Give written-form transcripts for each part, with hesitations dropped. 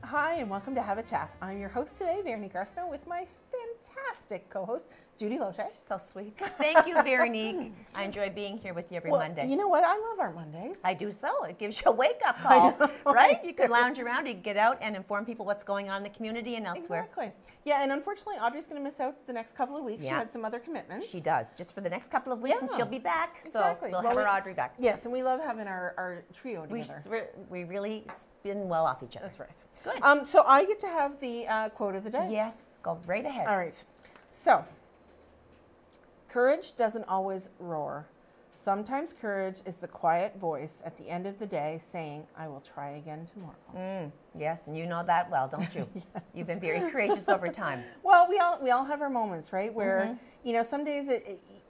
Hi, and welcome to Have a Chat. I'm your host today, Veronique Arsenault, with my fantastic co-host, Judy Loche. So sweet. Thank you, Veronique. I enjoy being here with you every Monday. You know what? I love our Mondays. I do so. It gives you a wake-up call, right? You can lounge around, you can get out and inform people what's going on in the community and elsewhere. Exactly. Yeah, and unfortunately, Audrey's going to miss out the next couple of weeks. Yeah. She had some other commitments. She does, just for the next couple of weeks, and she'll be back. Exactly. So we'll have our Audrey back. Yes, and we love having our trio together. We really spin well off each other. That's right. Good. So I get to have the quote of the day. Yes, go right ahead. All right. So, courage doesn't always roar. Sometimes courage is the quiet voice at the end of the day saying, I will try again tomorrow. Yes, and you know that well, don't you? Yes. You've been very courageous over time. Well, we all have our moments, right? Where, you know, some days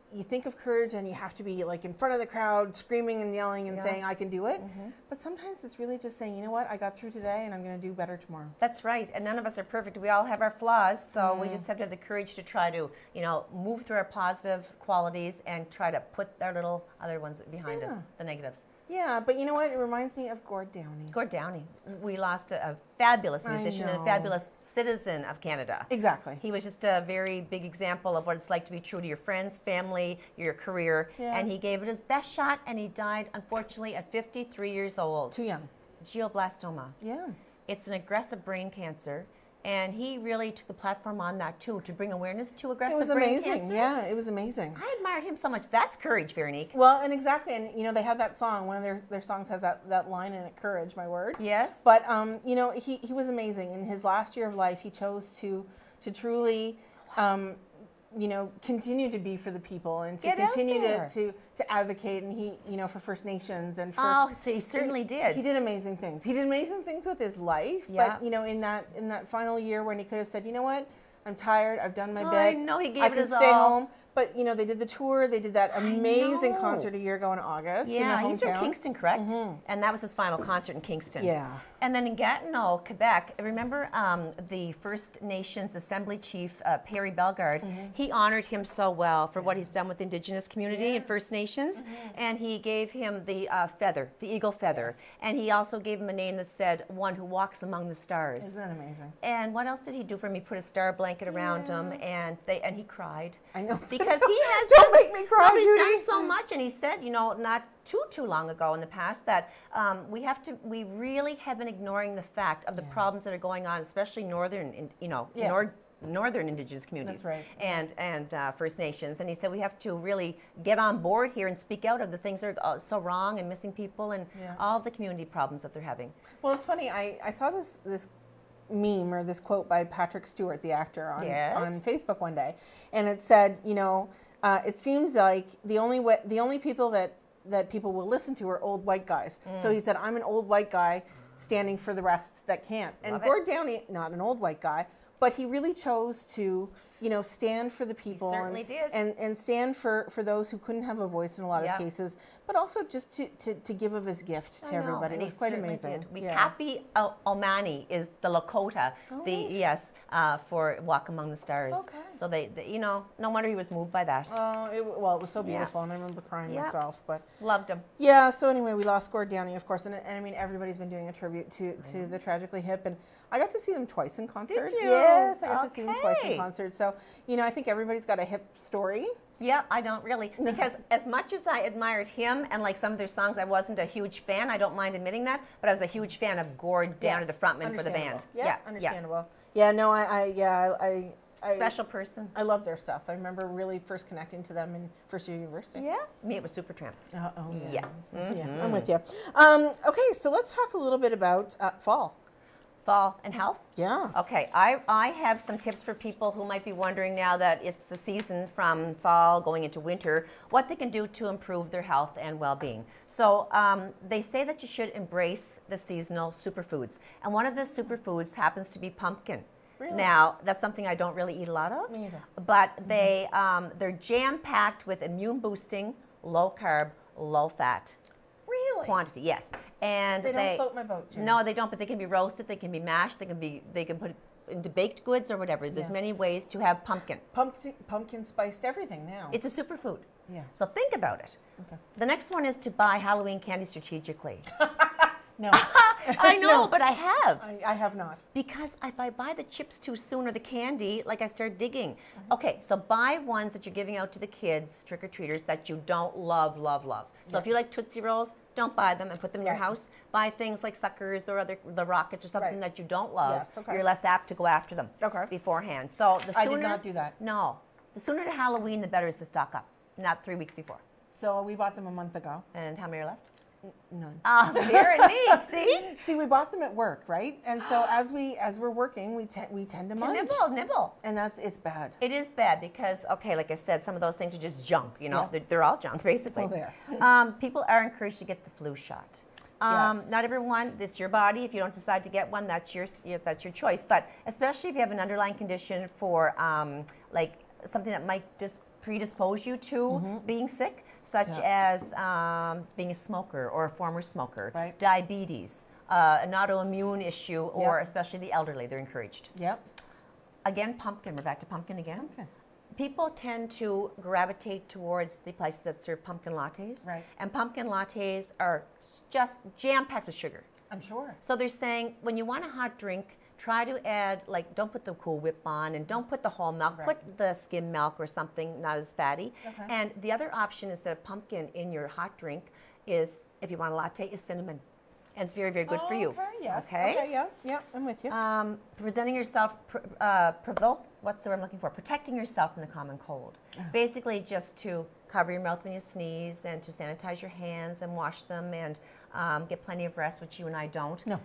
you think of courage and you have to be like in front of the crowd screaming and yelling and saying, I can do it. But sometimes it's really just saying, you know what, I got through today and I'm going to do better tomorrow. That's right. And none of us are perfect. We all have our flaws. So we just have to have the courage to try to, you know, move through our positive qualities and try to put our little other ones behind us, the negatives. Yeah, but you know what? It reminds me of Gord Downie. Gord Downie. We lost a fabulous musician and a fabulous citizen of Canada. Exactly. He was just a very big example of what it's like to be true to your friends, family, your career. Yeah. And he gave it his best shot, and he died, unfortunately, at 53 years old. Too young. Glioblastoma. Yeah. It's an aggressive brain cancer. And he really took the platform on that, too, to bring awareness to aggressive brain cancer. It was amazing. Yeah, it was amazing. I admired him so much. That's courage, Veronique. Well, and exactly. And, you know, they have that song. One of their songs has that line in it, courage, my word. Yes. But, you know, he was amazing. In his last year of life, he chose to truly, you know, continue to be for the people and to continue to advocate. And he, you know, for First Nations and for... Oh, so he certainly did. He did amazing things. He did amazing things with his life. Yeah. But, you know, in that final year when he could have said, you know what, I'm tired. I've done my bit. I know, he gave it his all. I can stay home. But, you know, they did the tour. They did that amazing concert a year ago in August. Yeah, in their he's from Kingston, correct? And that was his final concert in Kingston. Yeah. And then in Gatineau, Quebec, remember the First Nations Assembly Chief, Perry Bellegarde, he honored him so well for what he's done with the Indigenous community and First Nations. And he gave him the feather, the eagle feather. Yes. And he also gave him a name that said, one who walks among the stars. Isn't that amazing? And what else did he do for him? He put a star blanket around him, and he cried. I know. Because he has don't make me cry, Judy. Judy. He's done so much, and he said, you know, not too long ago in the past that we really have been ignoring the fact of the problems that are going on, especially northern Indigenous communities. That's right. And First Nations. And he said we have to really get on board here and speak out of the things that are so wrong and missing people and all of the community problems that they're having. Well, it's funny. I saw this meme or this quote by Patrick Stewart, the actor, on Facebook one day, and it said, you know, it seems like the only people that people will listen to are old white guys. So he said, I'm an old white guy standing for the rest that can't. And Gord Downie, not an old white guy, but he really chose to, you know, stand for the people. He certainly did. And stand for those who couldn't have a voice in a lot of cases, but also just to give of his gift to everybody. And it was quite amazing. Kapi Omani is the Lakota, for Walk Among the Stars. Okay. So they you know, no wonder he was moved by that. Oh, it was so beautiful, and I remember crying myself. But loved him. Yeah. So anyway, we lost Gord Downie, of course, and I mean everybody's been doing a tribute to the Tragically Hip, and I got to see them twice in concert. Did you? Yes, I got to see them twice in concert. So you know, I think everybody's got a hip story. Yeah, I don't really. Because as much as I admired him and like some of their songs, I wasn't a huge fan. I don't mind admitting that. But I was a huge fan of Gord Downie, the frontman for the band. Yeah, understandable. Yeah, no, I special person. I love their stuff. I remember really first connecting to them in First Year University. Yeah, me it was Supertramp. Yeah, I'm with you. Okay, so let's talk a little bit about fall. Fall and health? Yeah. Okay, I have some tips for people who might be wondering now that it's the season from fall going into winter, what they can do to improve their health and well-being. So they say that you should embrace the seasonal superfoods. And one of the superfoods happens to be pumpkin. Really? Now, that's something I don't really eat a lot of. Me either. But they're jam-packed with immune-boosting, low-carb, low-fat. Really? quantity, yes. And they don't float my boat, Judy. No, they don't, but they can be roasted, they can be mashed, they can put it into baked goods or whatever. There's many ways to have pumpkin. Pumpkin spiced everything now. It's a superfood. Yeah. So think about it. Okay. The next one is to buy Halloween candy strategically. No. I know, No. But I have. I have not. Because if I buy the chips too soon or the candy, like I start digging. Okay, so buy ones that you're giving out to the kids, trick-or-treaters, that you don't love. So if you like Tootsie Rolls, don't buy them and put them in your house. Buy things like Suckers or the Rockets or something that you don't love. Yes, okay. You're less apt to go after them beforehand. So the sooner, I did not do that. No. The sooner to Halloween, the better is to stock up, not 3 weeks before. So we bought them a month ago. And how many are left? None. Ah, very neat. See? See, we bought them at work, right? And so as we're working, we tend to munch. Nibble. And it's bad. It is bad because, okay, like I said, some of those things are just junk. You know, they're all junk basically. Well, they are. People are encouraged to get the flu shot. Yes. Not everyone. It's your body. If you don't decide to get one, that's your choice. But especially if you have an underlying condition for like something that might just predispose you to being sick, such as being a smoker or a former smoker, diabetes, an autoimmune issue, or especially the elderly, they're encouraged. Yep. Again, pumpkin. We're back to pumpkin again. Pumpkin. People tend to gravitate towards the places that serve pumpkin lattes. Right. And pumpkin lattes are just jam-packed with sugar. I'm sure. So they're saying when you want a hot drink, try to add, like, don't put the Cool Whip on and don't put the whole milk. Put the skim milk or something not as fatty. Okay. And the other option instead of pumpkin in your hot drink is, if you want a latte, is cinnamon. And it's very, very good for you. Okay, yes. Okay, yeah, I'm with you. Presenting yourself, what's the word I'm looking for? Protecting yourself from the common cold. Basically just to cover your mouth when you sneeze and to sanitize your hands and wash them and get plenty of rest, which you and I don't. No.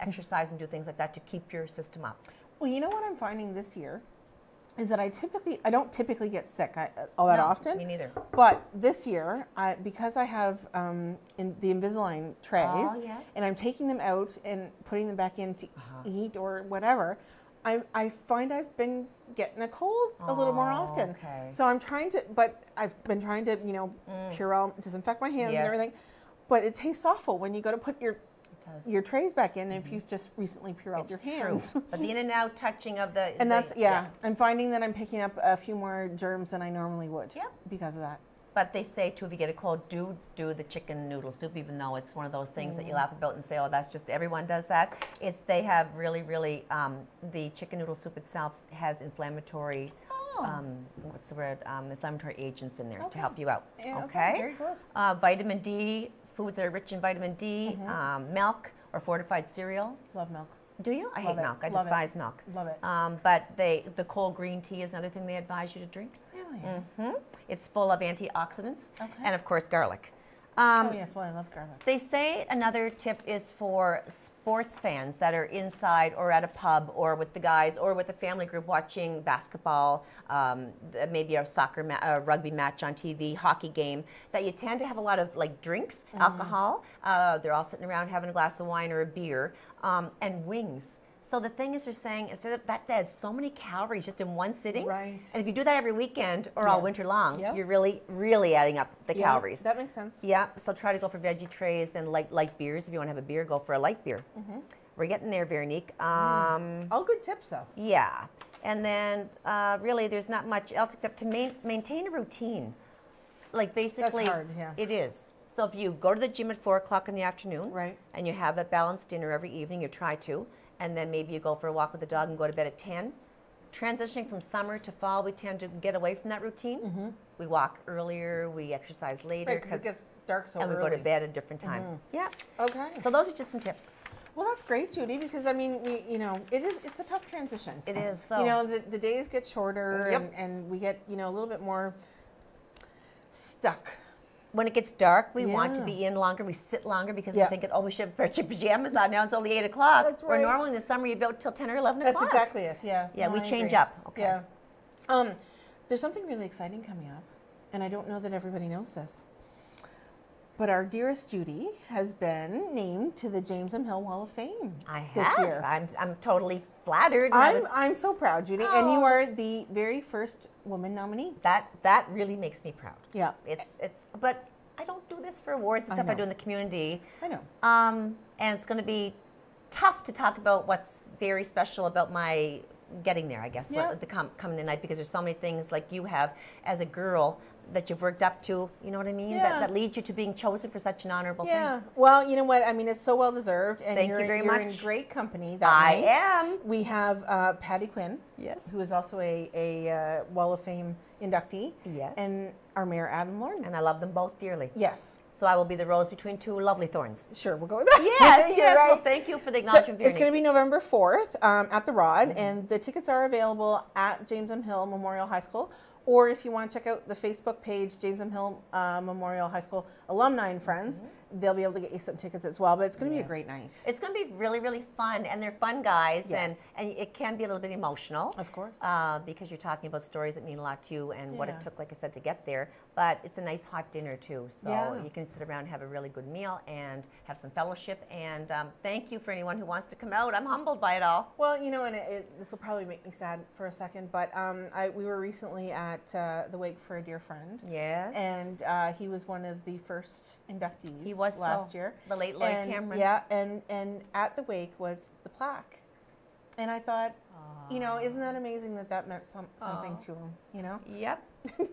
Exercise and do things like that to keep your system up. Well, you know what I'm finding this year is that I don't typically get sick all that often. Me neither. But this year, because I have in the Invisalign trays, and I'm taking them out and putting them back in to eat or whatever, I find I've been getting a cold a little more often. Okay. So I've been trying to, Purell, disinfect my hands and everything. But it tastes awful when you go to put your trays back in if you've just recently Purelled your hands. True. But the in and out touching of the... And I'm finding that I'm picking up a few more germs than I normally would because of that. But they say, too, if you get a cold, do the chicken noodle soup, even though it's one of those things that you laugh about and say, oh, that's just everyone does that. They have really, the chicken noodle soup itself has inflammatory, inflammatory agents in there to help you out. Yeah, okay, very good. Vitamin D, foods that are rich in vitamin D, milk or fortified cereal. Love milk. Do you? I hate milk. I despise milk. Love it. But the cold green tea is another thing they advise you to drink. Really? Mm-hmm. It's full of antioxidants. Okay. And, of course, garlic. Oh, yes. Well, I love garlic. They say another tip is for sports fans that are inside or at a pub or with the guys or with a family group watching basketball, maybe a rugby match on TV, hockey game, that you tend to have a lot of drinks, alcohol. They're all sitting around having a glass of wine or a beer, and wings. So the thing is, they're saying instead of that adds so many calories just in one sitting. Right. And if you do that every weekend or all winter long, you're really, really adding up the calories. That makes sense. Yeah. So try to go for veggie trays and light beers. If you want to have a beer, go for a light beer. We're getting there, Veronique. All good tips, though. Yeah. And then really, there's not much else except to maintain a routine. Basically, that's hard. Yeah. It is. So if you go to the gym at 4:00 in the afternoon, right, and you have a balanced dinner every evening, you try to. And then maybe you go for a walk with the dog and go to bed at 10. Transitioning from summer to fall, we tend to get away from that routine. We walk earlier, we exercise later. Right, because it gets dark so early. And we go to bed at a different time. Yeah. Okay. So those are just some tips. Well, that's great, Judy, because, it's a tough transition. It is. So. The days get shorter and we get, a little bit more stuck. When it gets dark, we want to be in longer. We sit longer because we're thinking, we should have pajamas on. Now it's only 8 o'clock. That's right. Where normally in the summer you build till 10 or 11 o'clock. That's exactly it. Yeah. Yeah, we change up. Okay. Yeah. There's something really exciting coming up, and I don't know that everybody knows this. But our dearest Judy has been named to the James M. Hill Wall of Fame this year. I'm totally flattered. I'm so proud, Judy, and you are the very first woman nominee. That really makes me proud. Yeah. But I don't do this for awards and stuff. I do in the community. I know. And it's going to be tough to talk about what's very special about my getting there, I guess, coming tonight, because there's so many things like you have as a girl that you've worked up to, you know what I mean? Yeah. That leads you to being chosen for such an honorable thing. Yeah. Well, you know what? I mean, it's so well deserved, and Thank you're you very you're much. in great company that night. I am. We have Patty Quinn, Yes. who is also a Wall of Fame inductee, Yes. and our Mayor Adam Lorne. And I love them both dearly. Yes. So I will be the rose between two lovely thorns. Sure, we'll go with that. Yes, You're yes. right. Well, thank you for the acknowledgement. So it's going to be November 4th at the Rod, and the tickets are available at James M. Hill Memorial High School. Or if you want to check out the Facebook page, James M. Hill Memorial High School Alumni and Friends, they'll be able to get you some tickets as well. But it's going to be a great night. It's going to be really, really fun. And they're fun guys. Yes. And it can be a little bit emotional. Of course. Because you're talking about stories that mean a lot to you and what it took, like I said, to get there. But it's a nice hot dinner, too. So you can sit around and have a really good meal and have some fellowship. And thank you for anyone who wants to come out. I'm humbled by it all. Well, you know, and this will probably make me sad for a second, but we were recently at the wake for a dear friend. Yes. And he was one of the first inductees. He was last year. The late Lloyd Cameron. Yeah, and at the wake was the plaque. And I thought, you know, isn't that amazing that meant something to him, you know? Yep.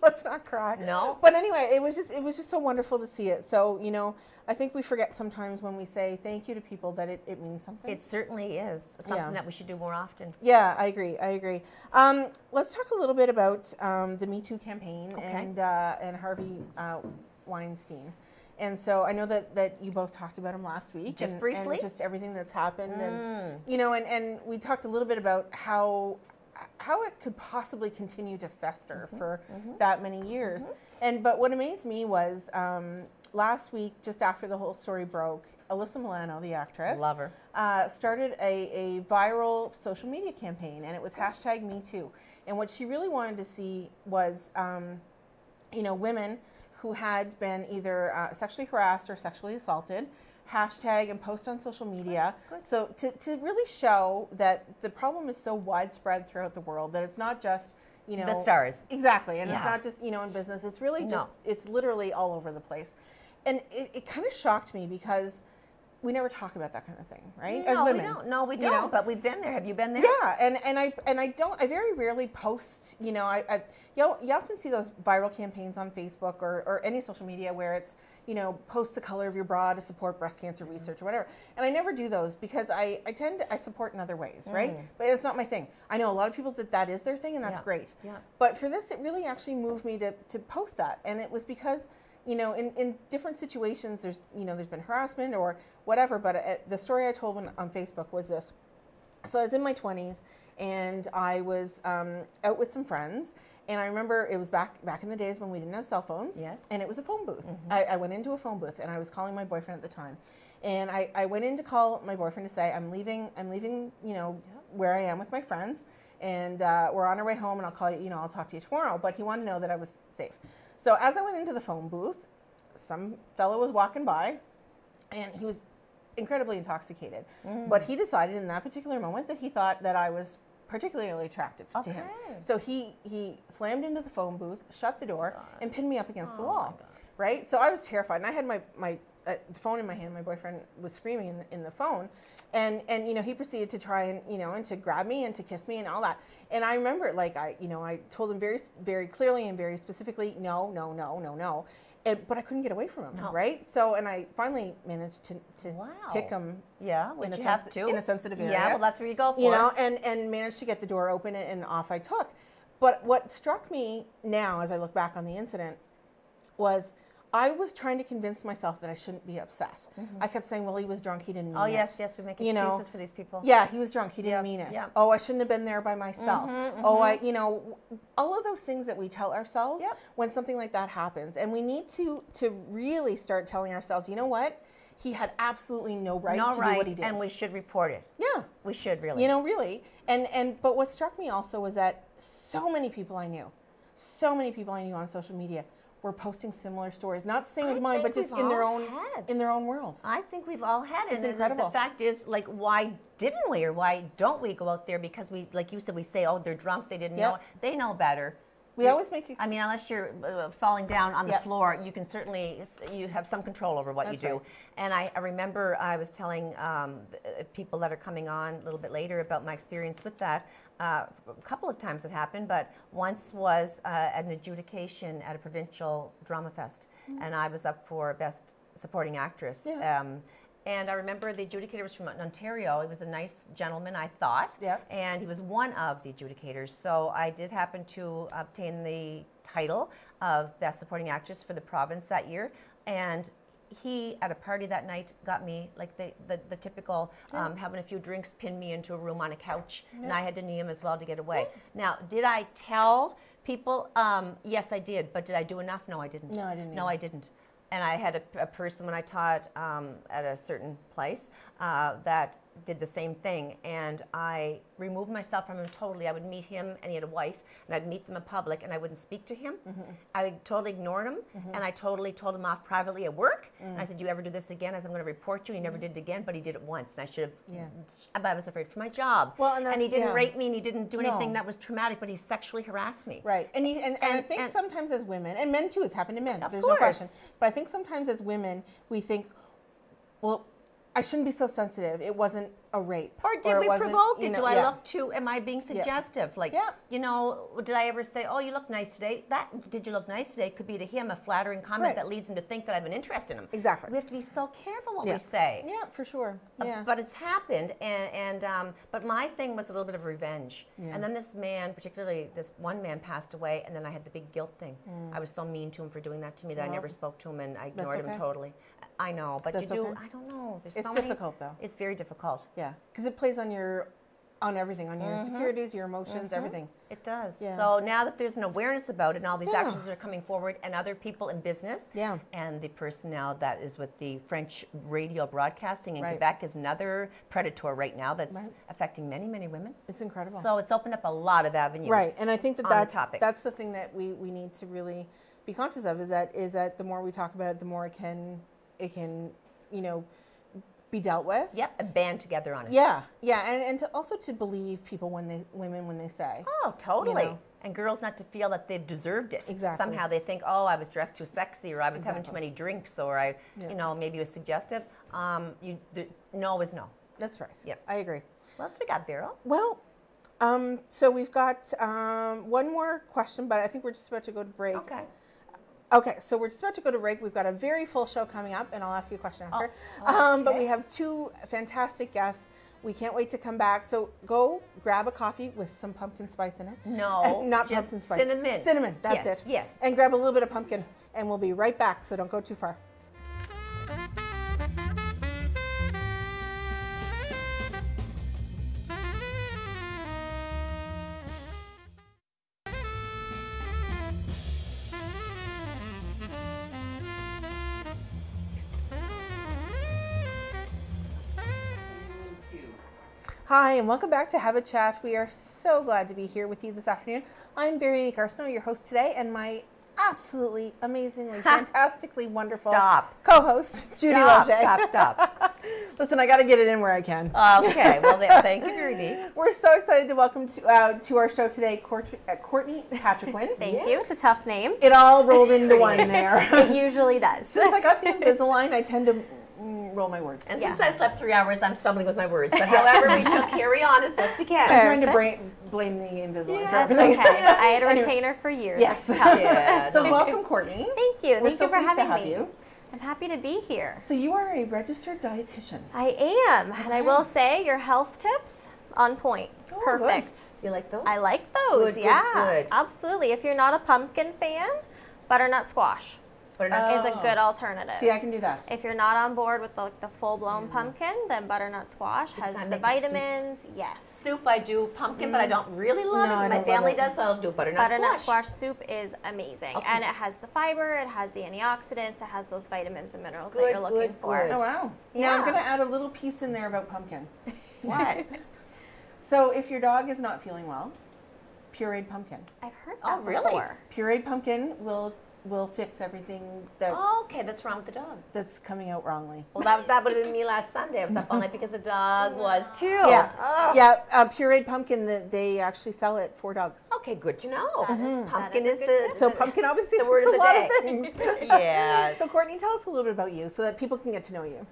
Let's not cry. No. But anyway, it was just so wonderful to see it. So, you know, I think we forget sometimes when we say thank you to people that it means something. It certainly is something that we should do more often. Yeah, I agree. Let's talk a little bit about the Me Too campaign and Harvey Weinstein. And so I know that you both talked about him last week. Just briefly. And just everything that's happened. And, you know, and we talked a little bit about how it could possibly continue to fester for that many years. But what amazed me was last week, just after the whole story broke, Alyssa Milano, the actress, love her, started a viral social media campaign, and it was #MeToo. And what she really wanted to see was, you know, women who had been either sexually harassed or sexually assaulted, hashtag and post on social media. Good. So to really show that the problem is so widespread throughout the world that it's not just, you know, the stars. Exactly. And it's not just, you know, in business. It's really just, it's literally all over the place. And it kind of shocked me because we never talk about that kind of thing, right? As women. We don't. No, we don't. But we've been there. Have you been there? Yeah, and I very rarely post. You know, you often see those viral campaigns on Facebook or any social media where it's, you know, post the color of your bra to support breast cancer research or whatever. And I never do those because I support in other ways, right? But it's not my thing. I know a lot of people that is their thing, and that's great. Yeah. But for this, it really actually moved me to post that, and it was because, you know, in different situations, there's been harassment or whatever, but the story I told on Facebook was this. So I was in my 20s, and I was out with some friends, and I remember it was back in the days when we didn't have cell phones, and it was a phone booth. I went into a phone booth, and I was calling my boyfriend at the time, and I went in to call my boyfriend to say, I'm leaving, you know, where I am with my friends, and we're on our way home, and I'll call you, you know, I'll talk to you tomorrow, but he wanted to know that I was safe. So as I went into the phone booth, some fellow was walking by, and he was incredibly intoxicated. But he decided in that particular moment that he thought that I was particularly attractive to him. So he slammed into the phone booth, shut the door, and pinned me up against the wall. Right? So I was terrified, and I had my the phone in my hand. My boyfriend was screaming in the phone, and you know, he proceeded to try and, you know, and to grab me and to kiss me and all that. And I remember, like, I told him very, very clearly and very specifically, no. But I couldn't get away from him, right? So, and I finally managed to kick him. Yeah, which you have to. In a sensitive area. Yeah, well, that's where you go for. You know, and managed to get the door open, and off I took. But what struck me now, as I look back on the incident, was I was trying to convince myself that I shouldn't be upset. I kept saying, well, he was drunk, he didn't mean it. Oh, yes, we make excuses for these people. Yeah, he was drunk, he didn't mean it. Yeah. Oh, I shouldn't have been there by myself. Oh, you know, all of those things that we tell ourselves when something like that happens. And we need to really start telling ourselves, you know what? He had absolutely no right to do what he did. And we should report it. Yeah. We should really. You know, really. But what struck me also was that so many people I knew on social media were posting similar stories, not the same as mine, but just in their own world. I think we've all had it. It's incredible. The fact is, like, why didn't we, or why don't we go out there? Because we, like you said, we say, oh, they're drunk, they didn't know. They know better. We always make I mean, unless you're falling down on the floor, you can certainly, you have some control over what you do. Right. And I remember I was telling people that are coming on a little bit later about my experience with that. A couple of times it happened, but once was an adjudication at a provincial drama fest. And I was up for Best Supporting Actress. Yeah. And I remember the adjudicator was from Ontario. He was a nice gentleman, I thought. Yeah. And he was one of the adjudicators. So I did happen to obtain the title of Best Supporting Actress for the province that year. And he, at a party that night, got me like the typical having a few drinks, pinned me into a room on a couch. Yeah. And I had to knee him as well to get away. Now, did I tell people? Yes, I did. But did I do enough? No, I didn't. No, I didn't. No, I didn't. And I had a person when I taught at a certain place that did the same thing. And I removed myself from him totally. I would meet him, and he had a wife, and I'd meet them in public, and I wouldn't speak to him. I totally ignored him, and I totally told him off privately at work. And I said, you ever do this again? I said, I'm going to report you. And he never did it again, but he did it once. And I should have, but I was afraid for my job. Well, and he didn't rape me, and he didn't do anything that was traumatic, but he sexually harassed me. Right. And I think sometimes as women, and men too, it's happened to men, there's no question. But I think sometimes as women, we think, well, I shouldn't be so sensitive. It wasn't a rape. Or did we provoke it? Do I look too, am I being suggestive? Like, you know, did I ever say, oh, you look nice today? That, did you look nice today, could be to him a flattering comment that leads him to think that I have an interest in him. Exactly. We have to be so careful what we say. Yeah, for sure. Yeah. But it's happened, but my thing was a little bit of revenge. Yeah. And then this man, particularly this one man, passed away, and then I had the big guilt thing. I was so mean to him for doing that to me that I never spoke to him, and I ignored him totally. I know, but I don't know. It's difficult, though. It's very difficult. Yeah, because it plays on everything, on your insecurities, your emotions, everything. It does. Yeah. So now that there's an awareness about it, and all these actions are coming forward, and other people in business, and the personnel that is with the French radio broadcasting in Quebec is another predator right now that's affecting many, many women. It's incredible. So it's opened up a lot of avenues. Right, and I think that's the thing that we need to really be conscious of, is that the more we talk about it, the more it can be dealt with. Yep, and band together on it. Yeah, and also to believe people when they say. Oh, totally. You know? And girls not to feel that they've deserved it. Exactly. Somehow they think, oh, I was dressed too sexy, or I was having too many drinks, or I, maybe was suggestive. No is no. That's right. Yep, I agree. What else we got, Vero? Well, so we've got one more question, but I think we're just about to go to break. Okay, so we're just about to go to break. We've got a very full show coming up, and I'll ask you a question after. But we have two fantastic guests. We can't wait to come back. So go grab a coffee with some pumpkin spice in it. No, not pumpkin spice. Cinnamon. Cinnamon, that's it. Yes. And grab a little bit of pumpkin, and we'll be right back, so don't go too far. Hi, and welcome back to Have a Chat. We are so glad to be here with you this afternoon. I'm Veronique Arsenault, your host today, and my absolutely, amazingly, fantastically wonderful co-host, Judy Loge. Stop. Listen, I got to get it in where I can. Okay, well, thank you, Veronique. We're so excited to welcome to our show today Courtney Patriquin. Thank you. It's a tough name. It all rolled into one there. It usually does. Since I got the Invisalign, I tend to roll my words. And since I slept 3 hours, I'm stumbling with my words. But however, we shall carry on as best we can. I'm trying to blame the Invisalign for everything. Okay. I had a retainer for years. Yes. So welcome, Courtney. Thank you. We're so for pleased having to have me. you. I'm happy to be here. So you are a registered dietitian. I am. Okay. And I will say your health tips, on point. Oh, perfect. Good. You like those? I like those. Good. Absolutely. If you're not a pumpkin fan, butternut squash is a good alternative. See, I can do that. If you're not on board with the full-blown pumpkin, then butternut squash has the vitamins. Yes. Soup I do pumpkin, but I don't really love it. My family does, so I'll do butternut squash soup is amazing. Okay. And it has the fiber, it has the antioxidants, it has those vitamins and minerals that you're looking for. Oh, wow. Yeah. Now I'm going to add a little piece in there about pumpkin. What? So if your dog is not feeling well, pureed pumpkin. I've heard that before. Pureed pumpkin will will fix everything that Okay, that's wrong with the dog. that's coming out wrongly. Well, that would have been me last Sunday. I was up all night because the dog was too. Yeah, Oh. yeah. Pureed pumpkin. They actually sell it for dogs. Okay, good to know. Pumpkin that is is a good the tip. So pumpkin obviously the word fixes of a the lot day. of things. Yes. So Courtney, tell us a little bit about you so that people can get to know you.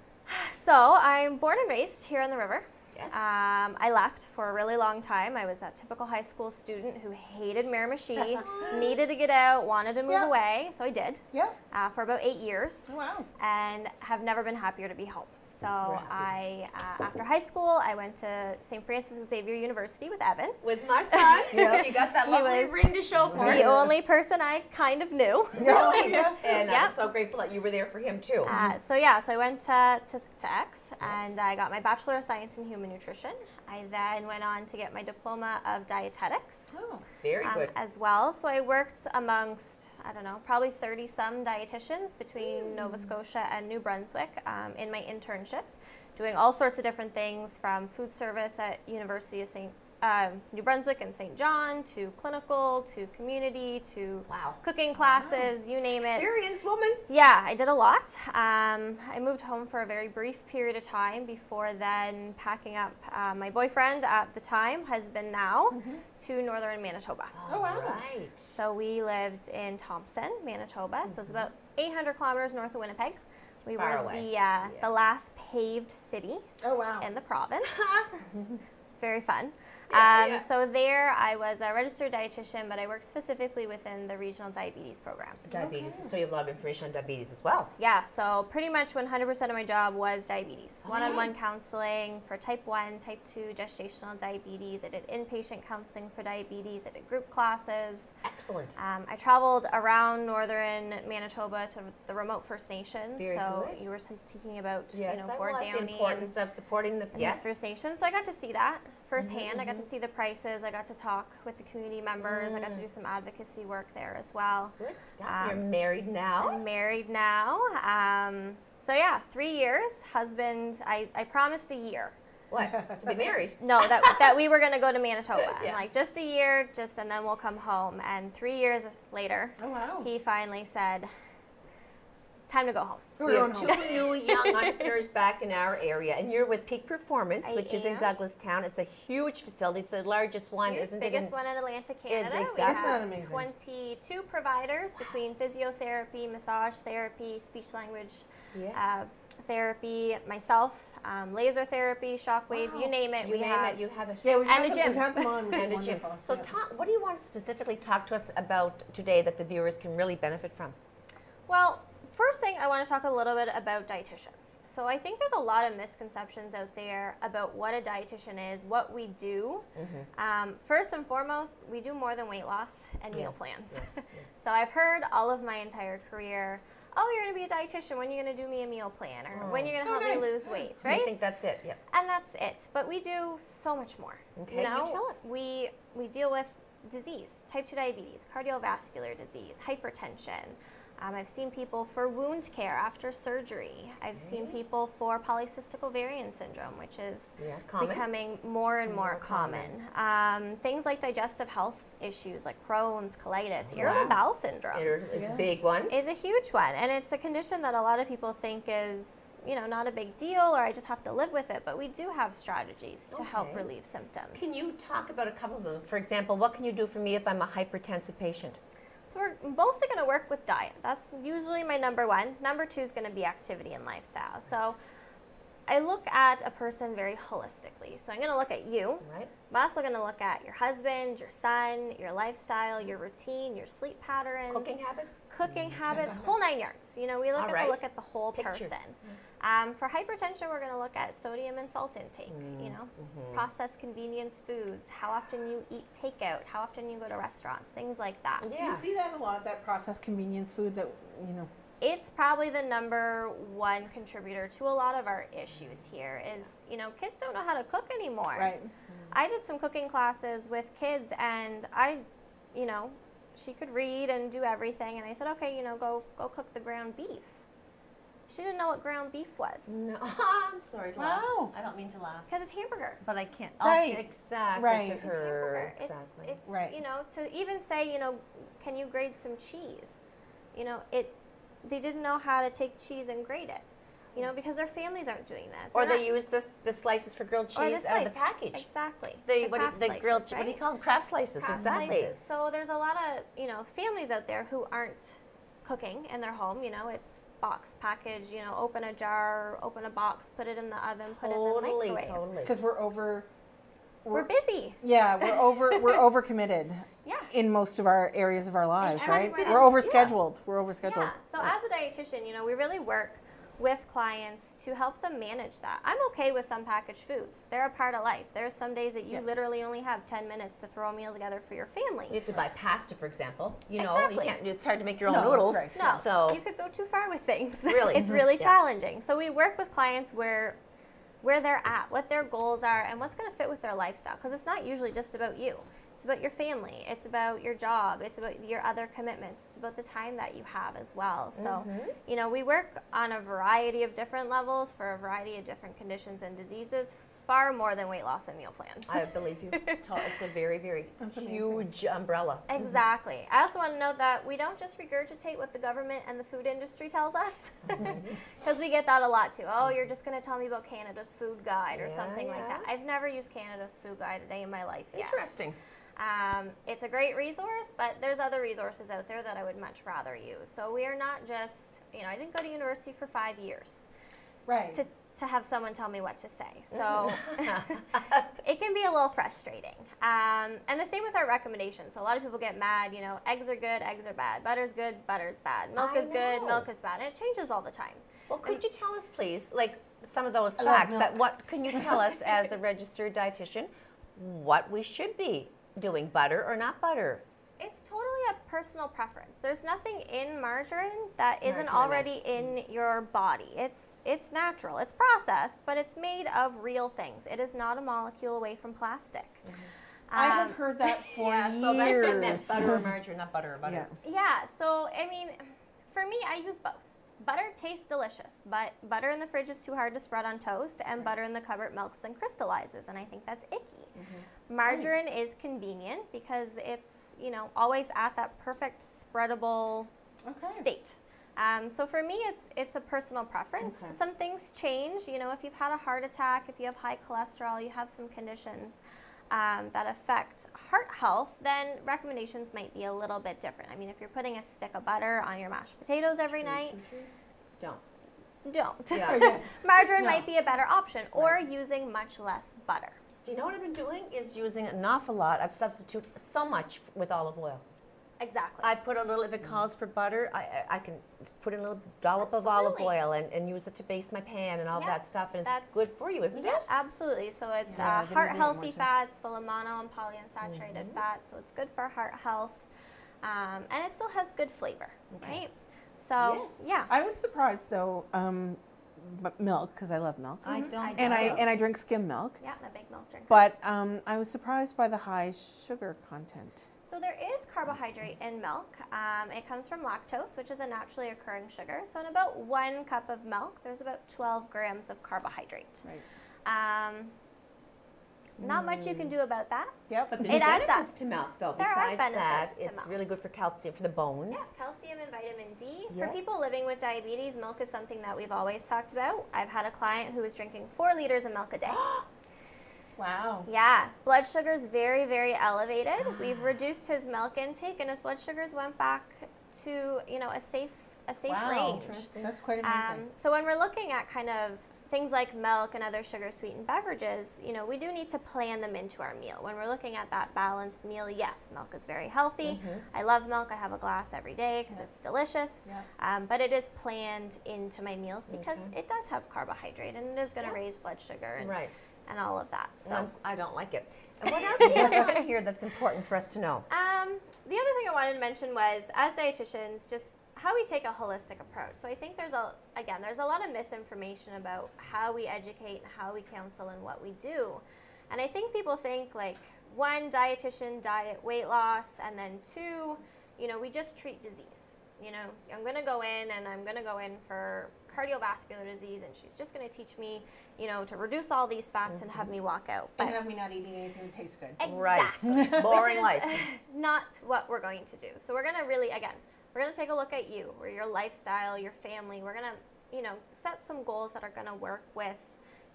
So I'm born and raised here on the river. Yes. I left for a really long time. I was that typical high school student who hated Miramichi, needed to get out, wanted to move Yeah. away. So I did Yeah. for about 8 years, Oh, wow. and have never been happier to be home. So Right. after high school, I went to St. Francis Xavier University with Evan. With my son, Yeah. you got that He lovely was ring to show for The it. only person I kind of knew. Yeah. And I'm Yep. so grateful that you were there for him too. So I went to X, and I got my Bachelor of Science in Human Nutrition. I then went on to get my Diploma of Dietetics. Oh. Very good. As well. So I worked amongst, I don't know, probably 30 some dietitians between Nova Scotia and New Brunswick in my internship, doing all sorts of different things from food service at University of New Brunswick and St. John, to clinical, to community, to Wow. cooking classes, you name it. Experienced woman. Yeah, I did a lot. I moved home for a very brief period of time before then packing up my boyfriend at the time, husband now, to northern Manitoba. Oh, wow. Right. So we lived in Thompson, Manitoba. So it's about 800 kilometers north of Winnipeg. We Far were away. the last paved city Oh, wow. in the province. It's very fun. Yeah. So there I was a registered dietitian, but I worked specifically within the regional diabetes program. Diabetes. So you have a lot of information on diabetes as well. Yeah, so pretty much 100% of my job was diabetes. One-on-one counseling for type 1, type 2 gestational diabetes. I did inpatient counseling for diabetes. I did group classes. Excellent. I traveled around northern Manitoba to the remote First Nations. Very so good. you were speaking about, Yes, I Gord realize the Downey importance of supporting the and yes. his First Nations. So I got to see that firsthand. I got to see the prices. I got to talk with the community members. I got to do some advocacy work there as well. Good stuff. You're married now. I'm married now. 3 years. Husband, I promised a year. What? To be married? No, that we were going to go to Manitoba. Yeah. I'm like, just a year, and then we'll come home. And 3 years later, Oh, wow. he finally said, time to go home. We have two new young entrepreneurs back in our area, and you're with Peak Performance, I which is in am. Douglastown. It's a huge facility. It's the largest one, Huge, isn't biggest it? one in Atlantic Canada. exactly. We Isn't that have amazing? 22 providers between physiotherapy, massage therapy, speech language Yes. therapy, myself, laser therapy, shockwave, you name it. You name it, you have it. Yeah, And a gym. we've had them on, which is And a gym. wonderful. So, Yeah. what do you want to specifically talk to us about today that the viewers can really benefit from? Well, first thing, I want to talk a little bit about dietitians. So I think there's a lot of misconceptions out there about what a dietitian is, what we do. First and foremost, we do more than weight loss and meal Yes, plans. yes, yes. So I've heard all of my entire career, oh, you're going to be a dietitian, when are you going to do me a meal plan, or when you're going to help me lose weight, I right? think that's it. Yep. And that's it. But we do so much more. Okay, You know, you tell us. We deal with disease, type 2 diabetes, cardiovascular disease, hypertension. I've seen people for wound care after surgery. I've seen people for polycystic ovarian syndrome, which is Common. becoming more and more common. Things like digestive health issues like Crohn's, colitis, irritable bowel syndrome It's a big one. is a huge one. And it's a condition that a lot of people think is, not a big deal, or I just have to live with it. But we do have strategies to help Okay. relieve symptoms. Can you talk about a couple of them? For example, what can you do for me if I'm a hypertensive patient? So we're mostly going to work with diet. That's usually my number one. Number two is going to be activity and lifestyle. So I look at a person very holistically. So I'm going to look at you. Right. I'm also going to look at your husband, your son, your lifestyle, your routine, your sleep patterns. Cooking habits? Cooking habits, whole 9 yards. We look at the whole Picture. person. For hypertension, we're going to look at sodium and salt intake. Processed convenience foods, how often you eat takeout, how often you go to restaurants, things like that. Do you see that a lot, that processed convenience food that, It's probably the number one contributor to a lot of our issues here is, kids don't know how to cook anymore. right? I did some cooking classes with kids, and she could read and do everything, and I said, okay, go cook the ground beef. She didn't know what ground beef was. No, I'm sorry to laugh. Wow. I don't mean to laugh. Because it's hamburger. But I can't. Right. Oh, exactly. Right. To It's her. Hamburger. Exactly. It's Right. to even say, can you grate some cheese? they didn't know how to take cheese and grate it. Because their families aren't doing that. Or they use the slices for grilled cheese out of the package. Exactly. The grilled, slices, right? what do you call them? Craft slices. Craft exactly. slices. So there's a lot of, families out there who aren't cooking in their home. It's box package, open a jar, open a box, put it in the oven, put it in the microwave. Totally. Because we're busy. Yeah, we're overcommitted. Yeah. In most of our areas of our lives, right? We're overscheduled. Yeah. We're overscheduled. Yeah. So as a dietitian, we really work with clients to help them manage that. I'm okay with some packaged foods. They're a part of life. There's some days that you literally only have 10 minutes to throw a meal together for your family. You have to buy pasta, for example. Exactly. You can't. It's hard to make your own noodles. That's right. No, so you could go too far with things. Really, it's really challenging. So we work with clients where they're at, what their goals are, and what's going to fit with their lifestyle. Because it's not usually just about you. It's about your family. It's about your job. It's about your other commitments. It's about the time that you have as well. So, we work on a variety of different levels for a variety of different conditions and diseases, far more than weight loss and meal plans. I believe you. It's a very, very huge umbrella. Exactly. I also want to note that we don't just regurgitate what the government and the food industry tells us, because we get that a lot too. Oh, you're just going to tell me about Canada's food guide or something like that. I've never used Canada's food guide a day in my life yet. Interesting. It's a great resource, but there's other resources out there that I would much rather use. So we are not just, I didn't go to university for 5 years. Right. To have someone tell me what to say. So it can be a little frustrating. And the same with our recommendations. So a lot of people get mad, eggs are good, eggs are bad. Butter's good, butter's bad. Milk is good, milk is bad. And it changes all the time. Well, could you tell us, please, like some of those facts what can you tell us as a registered dietitian what we should be doing, butter or not butter? It's totally a personal preference. There's nothing in margarine that isn't already in your body. It's natural. It's processed, but it's made of real things. It is not a molecule away from plastic. I have heard that for years. So that's what I meant, butter or margarine, not butter or butter. Yeah, so for me, I use both. Butter tastes delicious, but butter in the fridge is too hard to spread on toast, and butter in the cupboard melts and crystallizes, and I think that's icky. Margarine is convenient because it's, always at that perfect spreadable state. So for me, it's a personal preference. Some things change. If you've had a heart attack, if you have high cholesterol, you have some conditions that affect heart health, then recommendations might be a little bit different. If you're putting a stick of butter on your mashed potatoes every night, don't. Yeah. Margarine might be a better option, or using much less butter. Do you know what I've been doing? Is using an awful lot. I've substituted so much with olive oil. Exactly. I put a little, if it calls for butter, I can put in a little dollop of olive oil and use it to baste my pan and all that stuff, and it's good for you, isn't it? Absolutely. So it's heart-healthy fats, full of mono and polyunsaturated fats, so it's good for heart health, and it still has good flavor, right? So, I was surprised, though, milk, because I love milk. I don't. And I drink skim milk. Yeah, I'm a big milk drinker. But I was surprised by the high sugar content. So there is carbohydrate in milk. It comes from lactose, which is a naturally occurring sugar. So in about 1 cup of milk, there's about 12 grams of carbohydrate. Right. Not much you can do about that. Yep. But there's benefits to milk, though. There are Besides benefits that, to it's milk. really good for calcium, for the bones. Yes, calcium and vitamin D. Yes. For people living with diabetes, milk is something that we've always talked about. I've had a client who was drinking 4 liters of milk a day. Wow. Yeah, blood sugar's very, very elevated. We've reduced his milk intake, and his blood sugars went back to a safe range. Interesting. That's quite amazing. So when we're looking at kind of things like milk and other sugar-sweetened beverages, we do need to plan them into our meal. When we're looking at that balanced meal, yes, milk is very healthy. I love milk. I have a glass every day because it's delicious. But it is planned into my meals because it does have carbohydrate, and it is going to raise blood sugar and all of that. So I don't like it. And what else do you have on here that's important for us to know? The other thing I wanted to mention was, as dietitians, just how we take a holistic approach. So I think there's a lot of misinformation about how we educate and how we counsel and what we do. And I think people think, like, 1, dietitian, diet, weight loss, and then 2, we just treat disease. I'm going to go in for cardiovascular disease, and she's just going to teach me, to reduce all these fats and have me walk out. And have me not eating anything that tastes good. Exactly. Right. Boring life. Not what we're going to do. So we're going to really, again, we're going to take a look at you or your lifestyle, your family. We're going to, you know, set some goals that are going to work with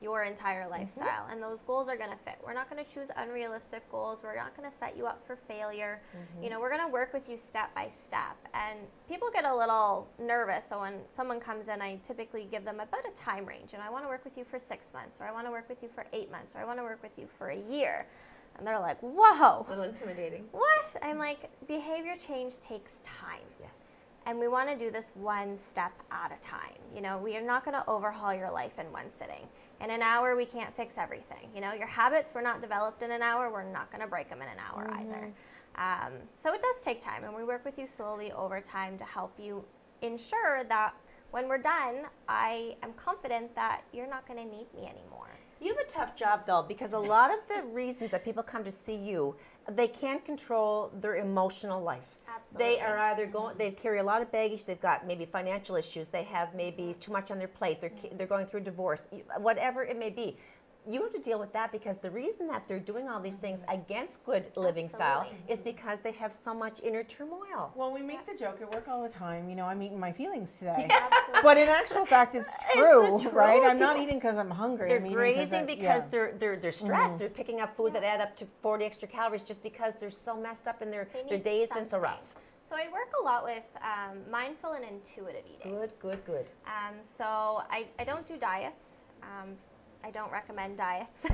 your entire lifestyle, and those goals are going to fit. We're not going to choose unrealistic goals. We're not going to set you up for failure. You know, we're going to work with you step by step. And people get a little nervous. So when someone comes in, I typically give them about a time range. And I want to work with you for 6 months, or I want to work with you for 8 months, or I want to work with you for a year. And they're like, whoa. A little intimidating. What? I'm like, behavior change takes time. Yes. And we want to do this one step at a time. You know, we are not going to overhaul your life in one sitting. In an hour, we can't fix everything. You know, your habits were not developed in an hour. We're not going to break them in an hour either. So it does take time, and we work with you slowly over time to help you ensure that when we're done, I am confident that you're not going to need me anymore. You have a tough job, though, because a lot of the reasons that people come to see you, they can't control their emotional life. Absolutely. They are either they carry a lot of baggage, they've got maybe financial issues, they have maybe too much on their plate, they're going through a divorce, whatever it may be. You have to deal with that, because the reason that they're doing all these things against good living style is because they have so much inner turmoil. Well, we make the joke at work all the time, you know, I'm eating my feelings today. Absolutely. But in actual fact, it's true, It's the right? truth. I'm not eating because I'm hungry. They're I'm eating grazing because yeah. they're stressed. They're picking up food that add up to 40 extra calories just because they're so messed up and their day's been so rough. So I work a lot with mindful and intuitive eating. Good. So I don't do diets. I don't recommend diets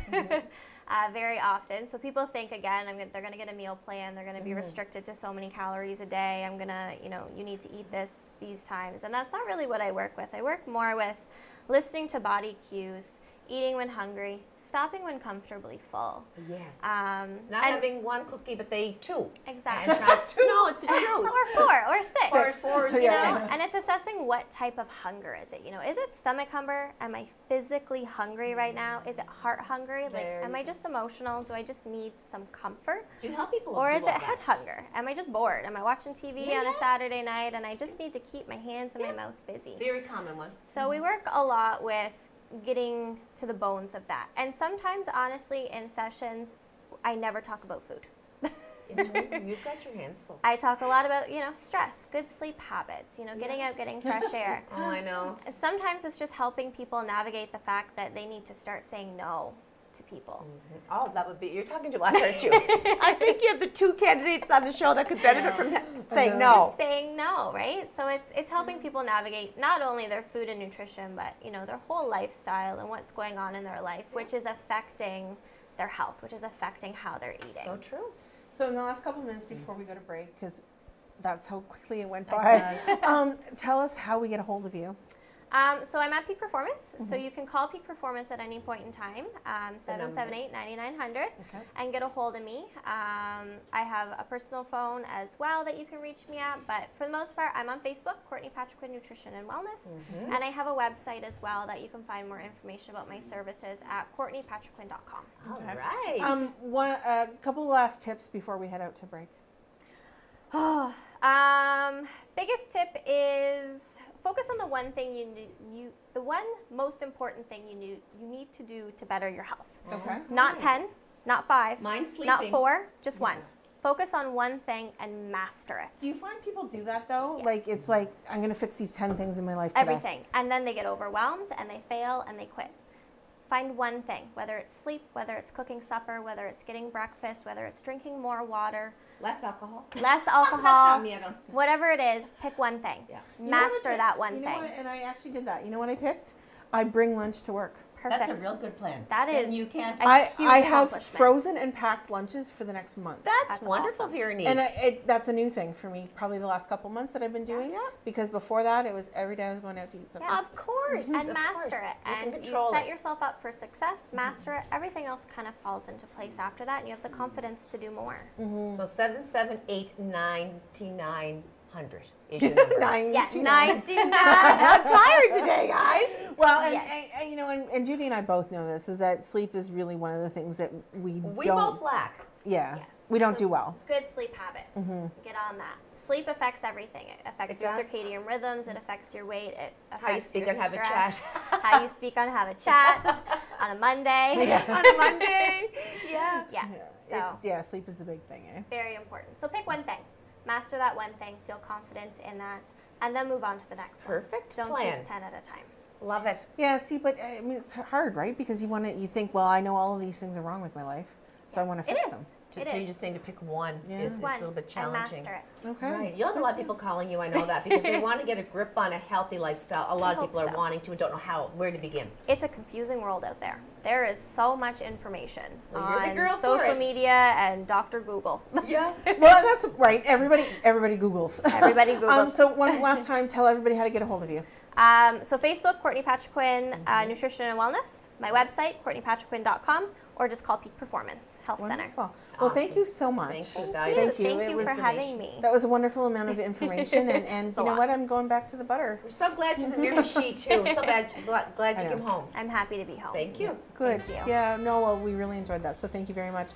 very often. So people think, again, they're going to get a meal plan. They're going to be restricted to so many calories a day. I'm going to, you know, you need to eat these times. And that's not really what I work with. I work more with listening to body cues, eating when hungry, stopping when comfortably full. Yes. Not having one cookie, but they eat two. Exactly. No, it's the truth. Or 4 or 6. Or 4. You know, and it's assessing what type of hunger is it. You know, is it stomach hunger? Am I physically hungry right now? Is it heart hungry? Like, am I just emotional? Do I just need some comfort? Do you help people? Or is it head hunger? Am I just bored? Am I watching TV on a Saturday night and I just need to keep my hands and my mouth busy? Very common one. So we work a lot with getting to the bones of that. And sometimes, honestly, in sessions, I never talk about food. You've got your hands full. I talk a lot about, you know, stress, good sleep habits, you know, getting out, getting fresh air. Oh, I know. Sometimes it's just helping people navigate the fact that they need to start saying no to people. Oh, that would be, you're talking to us, aren't you? I think you have the 2 candidates on the show that could benefit from saying no. Just saying no, right? So it's helping people navigate not only their food and nutrition, but, you know, their whole lifestyle and what's going on in their life, which is affecting their health, which is affecting how they're eating. So true. So in the last couple of minutes before we go to break, because that's how quickly it went by, tell us how we get a hold of you. So I'm at Peak Performance, so you can call Peak Performance at any point in time, 778-9900, and get a hold of me. I have a personal phone as well that you can reach me at, but for the most part, I'm on Facebook, Courtney Patriquin Nutrition and Wellness, and I have a website as well that you can find more information about my services at CourtneyPatriquin.com. All right. A couple last tips before we head out to break. Biggest tip is focus on the one thing the one most important thing you need to do to better your health. Okay. Not 10, not 5, Mine's sleeping. not 4, just 1. Focus on one thing and master it. Do you find people do that though? Yes. Like it's like, I'm going to fix these 10 things in my life today. Everything. And then they get overwhelmed and they fail and they quit. Find one thing, whether it's sleep, whether it's cooking supper, whether it's getting breakfast, whether it's drinking more water. Less alcohol. Less alcohol. That's not me, I don't. Whatever it is, pick one thing. Yeah. Master that one thing. What? And I actually did that. You know what I picked? I bring lunch to work. Perfect. That's a real good plan. That is. And you can't. I have frozen and packed lunches for the next month. That's wonderful, awesome. Veronique. And that's a new thing for me, probably the last couple months that I've been doing. Yeah. Because before that, it was every day I was going out to eat something. Yeah. Of course. And of master course. it. And you set yourself up for success, master it. Everything else kind of falls into place after that, and you have the confidence to do more. So 778-9900 is your number. 99. Yes, 99. I'm tired today, guys. Well, and you know, and Judy and I both know this, is that sleep is really one of the things that we don't. both lack. Yeah. Yes. We don't do well. Good sleep habits. Get on that. Sleep affects everything. It affects your circadian rhythms. It affects your weight. It affects How you speak your and have a stress. chat. How you speak and have a chat on a Monday. On a Monday. Yeah. Yeah. Sleep is a big thing, eh? Very important. So pick one thing. master that one thing, feel confident in that, and then move on to the next one. Perfect Don't plan. choose 10 at a time. Love it. Yeah, see, but I mean, it's hard, right? Because you think, well, I know all of these things are wrong with my life, so I want to fix them. So you're just saying to pick one is a little bit challenging. And master it. Okay. Right. You'll have a lot of people calling you, I know that, because they want to get a grip on a healthy lifestyle. A lot of people are wanting to and don't know where to begin. It's a confusing world out there. There is so much information on social social media and Dr. Google. Yeah. Well, that's right. Everybody Googles. Everybody Googles. So one last time, tell everybody how to get a hold of you. So Facebook, Courtney Patriquin, Nutrition and Wellness. My website, CourtneyPatriquin.com, or just call Peak Performance Health Center. Wonderful. Well, thank you so much. Thank you. Thank you. Thank you for having me. That was a wonderful amount of information, and you know what? I'm going back to the butter. We're so glad she's in your machine too. So glad you came home. I'm happy to be home. Thank you. Good. Thank you. Yeah, no, well, we really enjoyed that, so thank you very much.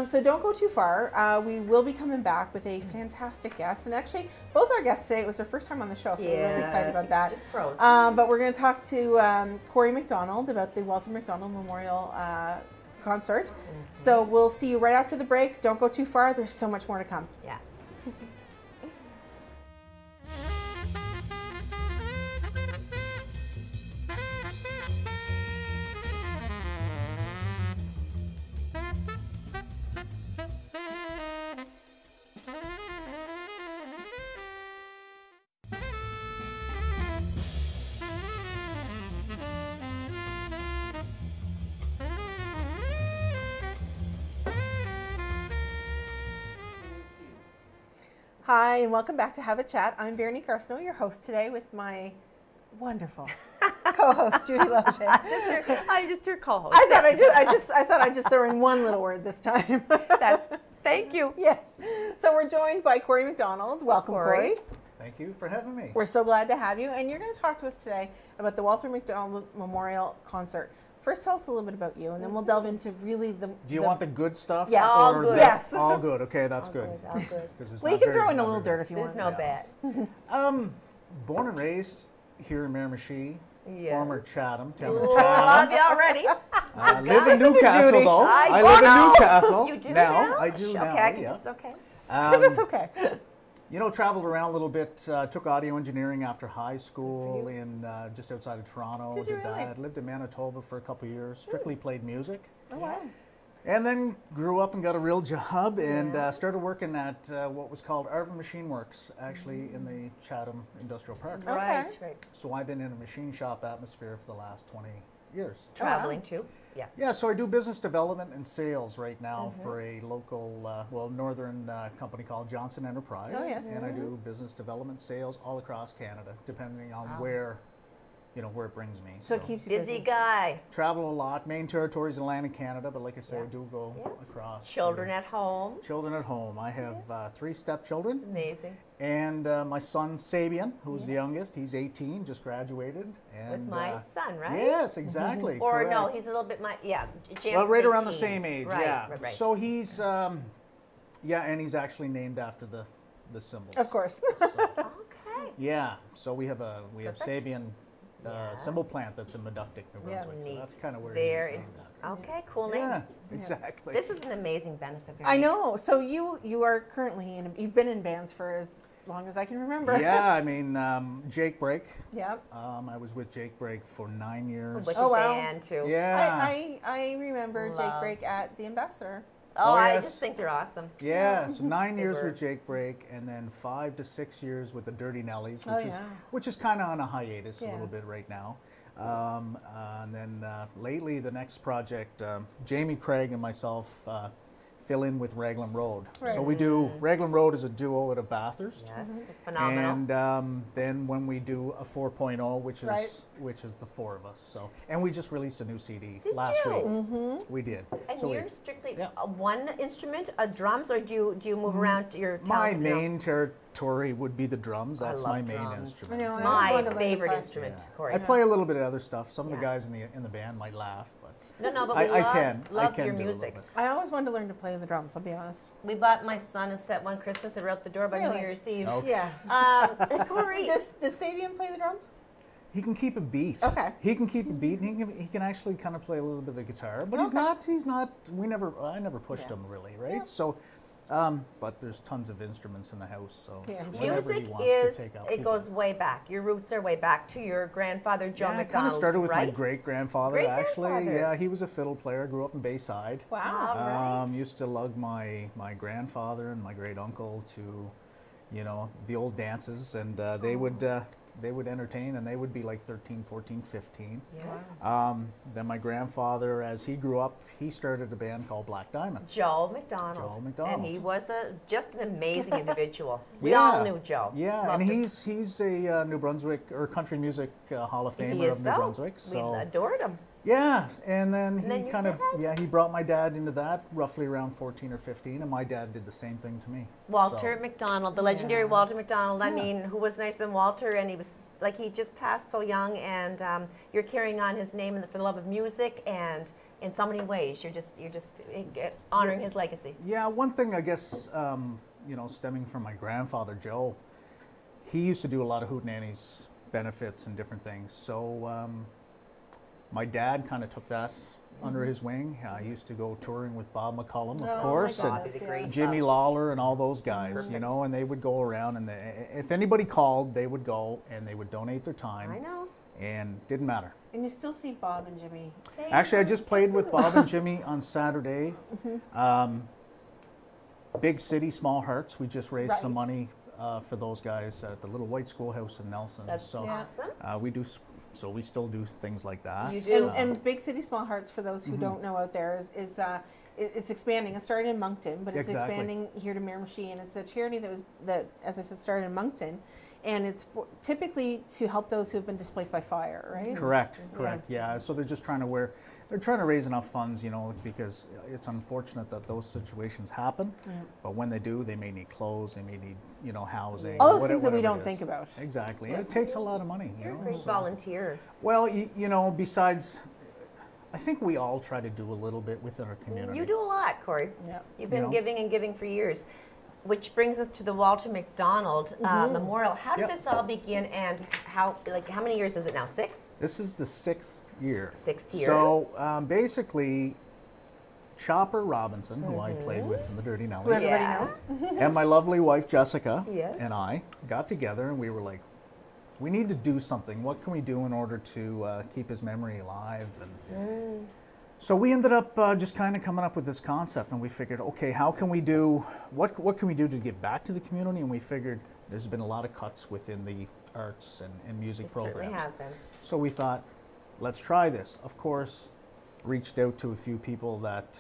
So don't go too far. We will be coming back with a fantastic guest, and actually, both our guests today, it was their first time on the show, so we're really excited about that. Just pros. But we're going to talk to Corey McDonald about the Walter McDonald Memorial concert. So we'll see you right after the break. Don't go too far. There's so much more to come. Yeah. Hi, and welcome back to Have a Chat. I'm Veronique Arsenault, your host today, with my wonderful co-host Judy Loche. I'm just your co-host. I thought I just threw in one little word this time. Thank you. Yes. So we're joined by Corey McDonald. Welcome, Corey. Thank you for having me. We're so glad to have you, and you're going to talk to us today about the Walter McDonald Memorial Concert. First, tell us a little bit about you, and then we'll delve into really the. Do you want the good stuff? Yes. All good. Yes. All good. Okay, that's good. All good. Well, you can throw in a little dirt if you There's want. no bad. Born and raised here in Miramichi, Yeah. former Chatham, town of Love Chatham. you already. I live in Listen to Newcastle Judy. though. I I live know. in Newcastle You do now. I do okay, now. I can Yeah. just, okay. That's okay. You know, traveled around a little bit. Took audio engineering after high school in just outside of Toronto. Did you really? that. Lived in Manitoba for a couple of years. Strictly played music. Oh, wow. And then grew up and got a real job and started working at what was called Arvin Machine Works, actually in the Chatham Industrial Park. Okay. Right. So I've been in a machine shop atmosphere for the last 20 years. Traveling too. Yeah. Yeah, so I do business development and sales right now for a local, northern company called Johnson Enterprise. Oh, yes. And I do business development sales all across Canada, depending on where it brings me. So it keeps you Busy busy. guy. Travel a lot. Main territory is Atlantic Canada, but like I say, I do go across. Children at home. Children at home. I have 3 stepchildren. Amazing. And my son, Sabian, who's the youngest, he's 18, just graduated. And, With my son, right? Yes, exactly. Or no, correct. he's a little bit Jan's Well, right around the 18. same age, Right, yeah. Right. So he's, and he's actually named after the symbols. Of course. So, Okay. yeah, so we have Perfect. Sabian symbol plant that's in Meductic, New Brunswick. So Neat. that's kind of where Very. he's named after. Okay, cool name. Yeah, exactly. This is an amazing benefit. I know. So you are currently you've been in bands for as long as I can remember. Yeah, I mean, Jake Break. Yep. I was with Jake Break for 9 years. With Oh, the wow. band too. Yeah. I remember Jake Love. Break at the Ambassador. Oh, Oh, I yes. just think they're awesome. Yeah, so 9 They years were. with Jake Break, and then 5 to 6 years with the Dirty Nellies, Oh, which yeah. which is kind of on a hiatus a Yeah. little bit right now. And then lately, the next project, Jamie Craig and myself fill in with Raglan Road. Right. So we do Raglan Road is a duo out of Bathurst. Yes, phenomenal. And then when we do a 4.0, which is Right. the 4 of us. So and we just released a new CD Did last you? week. Mm-hmm. We did. And So we- you're strictly yeah. one instrument, drums, or do you move around to your My talent? main territory would be the drums. I That's love my main drums. instrument. I know, I My always wanted to learn to favorite play. instrument, Yeah. Corey. I play a little bit of other stuff. Some of the Yeah. guys in the band might laugh, but No, but I we love, can love do a your little music. bit. I always wanted to learn to play the drums. I'll be honest. We bought my son a set one Christmas. They were out the door by New Really? Year's Eve. Okay. Yeah. Corey, Does Sabian play the drums? He can keep a beat. Okay. He can keep a beat. And he can actually kind of play a little bit of the guitar, but Okay. he's not. I never pushed Yeah. him really, right? Yeah. So, But there's tons of instruments in the house, so Yeah. whatever he Music wants to take up. it goes way back. Your roots are way back to your grandfather, Joe Yeah, it McDonald, kind of started with right? my great-grandfather, actually. Great-grandfather. Yeah, he was a fiddle player, grew up in Bayside. Wow. All right. Used to lug my grandfather and my great-uncle to, the old dances, and they would entertain, and they would be like 13, 14, 15. Yes. Then my grandfather, as he grew up, he started a band called Black Diamond. Joe McDonald. Joe McDonald. And he was just an amazing individual. We Yeah. all knew Joe. Yeah, Loved and him. he's a New Brunswick or country music Hall of He Famer is of New Brunswick. So we adored him. yeah, and then then he your kind of dad? he brought my dad into that roughly around 14 or 15, and my dad did the same thing to me. Walter So, McDonald, the legendary Yeah. Walter McDonald. I Yeah. mean, who was nicer than Walter? And he was like, he just passed so young, and you're carrying on his name for the love of music, and in so many ways, you're just honoring his legacy. yeah, one thing I guess stemming from my grandfather Joe, he used to do a lot of hootenannies benefits and different things. So my dad kind of took that under his wing. I used to go touring with Bob McCullum, of Oh, course, my and goodness, the great yeah. Jimmy Lawler and all those guys, Perfect. and they would go around, and if anybody called, they would go and they would donate their time, I know. and didn't matter. And you still see Bob and Jimmy. Actually, I just played with Bob and Jimmy on Saturday. Big City, Small Hearts. We just raised some Right. money for those guys at the little white schoolhouse in Nelson. That's so Yeah. awesome. we do. So we still do things like that. You do. And Big City Small Hearts, for those who don't know out there, is it's expanding. It started in Moncton, but it's Exactly. expanding here to Miramichi, and it's a charity that as I said, started in Moncton, and it's typically to help those who have been displaced by fire, right? Correct. Yeah. So they're just trying to raise enough funds, because it's unfortunate that those situations happen. Yeah. But when they do, they may need clothes, they may need, housing. All those things that we whatever don't it think is. about. Exactly. And it takes a lot of money, You're a great so- volunteer. Well, besides, I think we all try to do a little bit within our community. You do a lot, Corey. Yeah. You've been know? giving and giving for years. Which brings us to the Walter McDonald Memorial. How did Yep. this all begin, and how many years is it now? 6? This is the 6th year. 6th year. So basically, Chopper Robinson, who I played with in the Dirty Who Nellies, everybody Yeah. knows. and my lovely wife Jessica Yes. and I got together, and we were like, we need to do something. What can we do in order to keep his memory alive? And so we ended up just kind of coming up with this concept, and we figured, okay, how can we do, what can we do to give back to the community? And we figured there's been a lot of cuts within the arts and music They programs. certainly have been. So we thought, let's try this. Of course, reached out to a few people that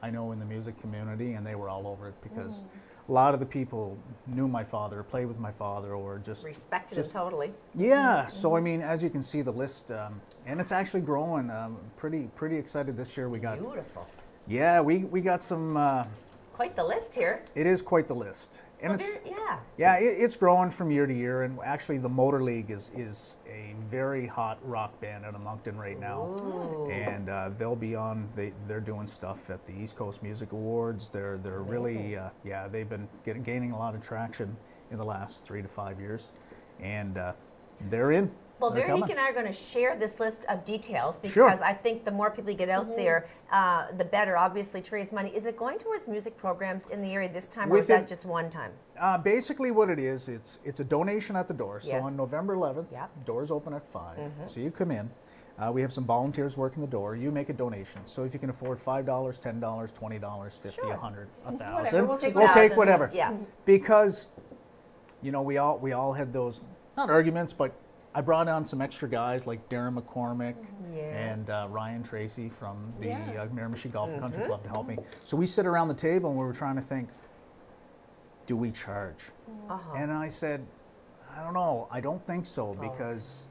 I know in the music community, and they were all over it because a lot of the people knew my father, played with my father, or just Respected him totally. yeah. So I mean, as you can see, the list, and it's actually growing. Pretty excited this year. We got Beautiful. yeah, we got some. Quite the list here. It is quite the list, and So it's yeah. yeah, it's growing from year to year. And actually, the Motor League is a very hot rock band out of Moncton right now. Ooh. And they'll be on. They're doing stuff at the East Coast Music Awards. They're really they've been gaining a lot of traction in the last 3 to 5 years, and they're in. Well, They're Veronique coming. and I are going to share this list of details because Sure. I think the more people get out there, the better, obviously, to raise money. Is it going towards music programs in the area this time, or is Within- that just one time? Basically, what it is, it's a donation at the door. So Yes. on November 11th, Yep. doors open at 5. So you come in. We have some volunteers working the door. You make a donation. So if you can afford $5, $10, $20, $50, Sure. $100, Whatever, $1,000, we'll take we'll take 2,000, whatever. Yeah. Because, we all had those not arguments, but I brought on some extra guys like Darren McCormick Yes. and Ryan Tracy from the Yeah. Miramichi Golf and Country Club to help me. So we sit around the table and we were trying to think, do we charge? Uh-huh. And I said, I don't know. I don't think so because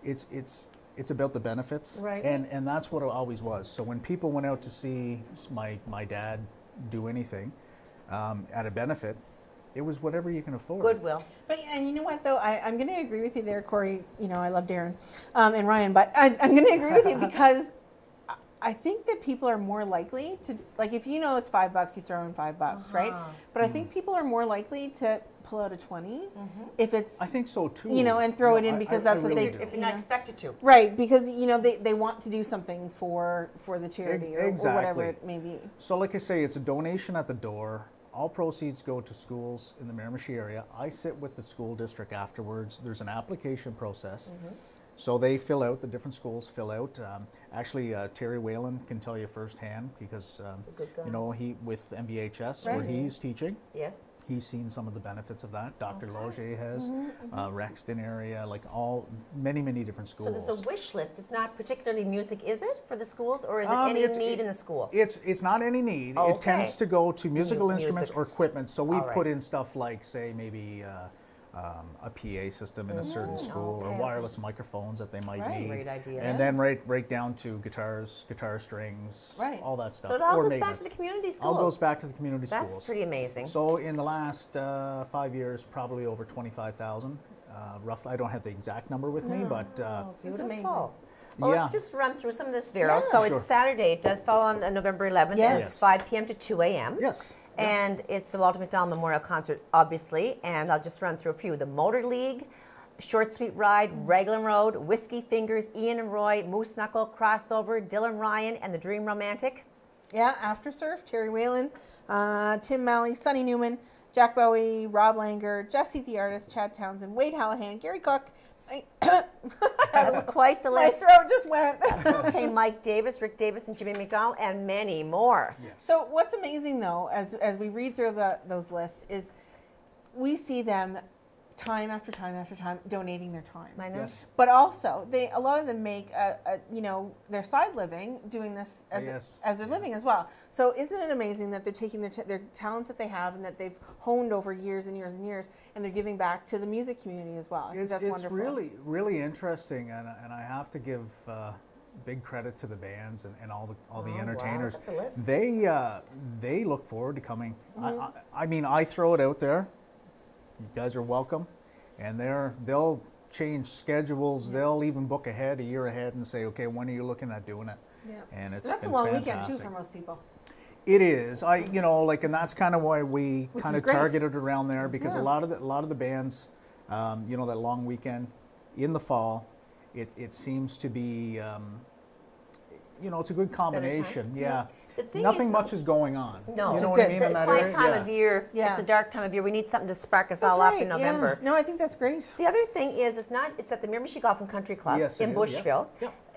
it's about the benefits, Right. And that's what it always was. So when people went out to see my dad do anything at a benefit, it was whatever you can afford. Goodwill. But and you know what though, I'm going to agree with you there, Corey. I love Darren and Ryan, but I'm going to agree with you because I think that people are more likely to, like, if it's $5, you throw in $5, right? But I think people are more likely to pull out a 20 if it's I think so too. and throw it in I- because I that's what really they do. If you're not expected to. right, because they want to do something for the charity or whatever Exactly. it may be. So like I say, it's a donation at the door. all proceeds go to schools in the Miramichi area. I sit with the school district afterwards. There's an application process. So they fill out, the different schools fill out. Actually, Terry Whalen can tell you firsthand because, you know, he with MVHS where he's teaching. Yes. He's seen some of the benefits of that. Dr. Logier has, Rexton area, like many different schools. So there's a wish list. It's not particularly music, is it, for the schools, or is it any need in the school? It's not any need. Okay. It tends to go to musical instruments or equipment. So we've All right. put in stuff like, say, maybe a PA system in a certain school, or wireless microphones that they might need. Great idea. And then right down to guitars, guitar strings, all that stuff. So it all or goes back to the community schools. All goes back to the community schools. That's pretty amazing. So in the last 5 years, probably over 25,000, roughly. I don't have the exact number with me, but It's amazing. Well, yeah. let's just run through some of this, Vero. So Sure. it's Saturday. It does fall on November 11th. Yes. And it's 5 p.m. to 2 a.m. Yes. And it's the Walter McDonald Memorial Concert, obviously. And I'll just run through a few. The Motor League, Short Sweet Ride, Raglan Road, Whiskey Fingers, Ian and Roy, Moose Knuckle, Crossover, Dylan Ryan, and the Dream Romantic. Yeah, After Surf, Terry Whalen, Tim Malley, Sonny Newman, Jack Bowie, Rob Langer, Jesse the Artist, Chad Townsend, Wade Hallahan, Gary Cook. That's quite the My list. throat just went. Okay, Mike Davis, Rick Davis, and Jimmy McDonald, and many more. So what's amazing though, as we read through those lists, is we see them time after time after time donating their time. I know. Yes. But also, a lot of them make their side living doing this as their living as well. So isn't it amazing that they're taking their talents that they have and that they've honed over years and years and years, and they're giving back to the music community as well? I think that's wonderful. It's really interesting, and I have to give big credit to the bands and all the entertainers. Wow, look at the list. They look forward to coming. I mean, I throw it out there. You guys are welcome, and they'll change schedules. They'll even book a year ahead, and say, okay, when are you looking at doing it? Yeah. And that's a long weekend too for most people. It is. And that's kind of why we kind of targeted around there, because a lot of the bands, that long weekend in the fall, it seems to be, it's a good combination. Yeah. Nothing much is going on. No, you know what I mean? It's in that a quiet area? time of year. Yeah. It's a dark time of year. We need something to spark us That's all up in November. Yeah. No, I think that's great. The other thing is, it's at the Miramichi Golf and Country Club in Bushville,